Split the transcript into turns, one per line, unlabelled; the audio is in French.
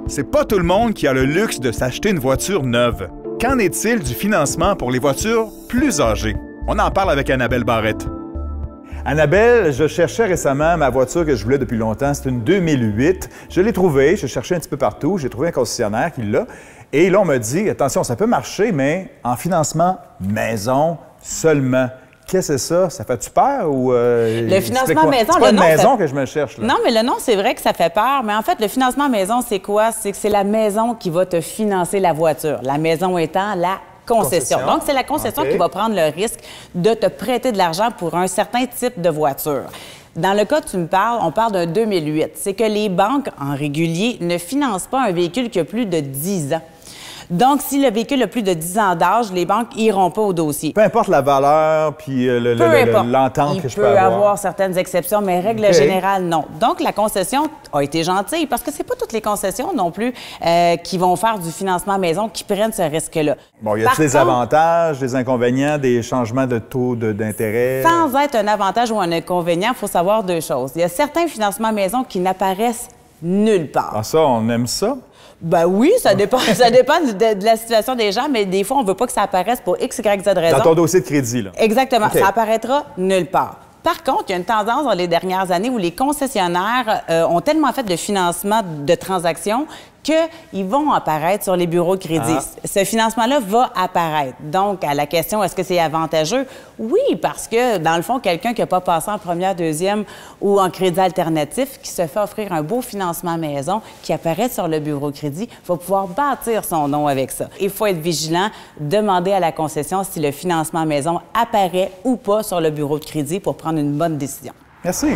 C'est pas tout le monde qui a le luxe de s'acheter une voiture neuve. Qu'en est-il du financement pour les voitures plus âgées? On en parle avec Annabelle Barrette. Annabelle, je cherchais récemment ma voiture que je voulais depuis longtemps. C'est une 2008. Je l'ai trouvée, je cherchais un petit peu partout. J'ai trouvé un concessionnaire qui l'a. Et là, on m'a dit, attention, ça peut marcher, mais en financement maison seulement. Qu'est-ce que c'est ça? Ça fait-tu peur ou...
le financement maison,
c'est pas
le nom...
une maison que je me cherche, là.
Non, mais le nom, c'est vrai que ça fait peur. Mais en fait, le financement maison, c'est quoi? C'est que c'est la maison qui va te financer la voiture. La maison étant la concession. Donc, c'est la concession qui va prendre le risque de te prêter de l'argent pour un certain type de voiture. Dans le cas que tu me parles, on parle d'un 2008. C'est que les banques, en régulier, ne financent pas un véhicule qui a plus de 10 ans. Donc, si le véhicule a plus de 10 ans d'âge, les banques n'iront pas au dossier.
Peu importe la valeur puis l'entente que je peux avoir.
Il peut avoir certaines exceptions, mais règle générale, non. Donc, la concession a été gentille parce que c'est pas toutes les concessions non plus qui vont faire du financement maison qui prennent ce risque-là.
Bon, y a-t-il des avantages, des inconvénients, des changements de taux d'intérêt?
Sans être un avantage ou un inconvénient, il faut savoir deux choses. Il y a certains financements maison qui n'apparaissent nulle part.
Ah, ça, on aime ça?
Ben oui, ça dépend de la situation des gens, mais des fois, on ne veut pas que ça apparaisse pour X, Y, Z raison.
Dans ton dossier de crédit, là.
Exactement. Ça apparaîtra nulle part. Par contre, il y a une tendance dans les dernières années où les concessionnaires ont tellement fait de financement de transactions qu'ils vont apparaître sur les bureaux de crédit. Ce financement-là va apparaître. Donc, à la question, est-ce que c'est avantageux? Oui, parce que, dans le fond, quelqu'un qui n'a pas passé en première, deuxième ou en crédit alternatif, qui se fait offrir un beau financement maison, qui apparaît sur le bureau de crédit, va pouvoir bâtir son nom avec ça. Il faut être vigilant, demander à la concession si le financement maison apparaît ou pas sur le bureau de crédit pour prendre une bonne décision.
Merci.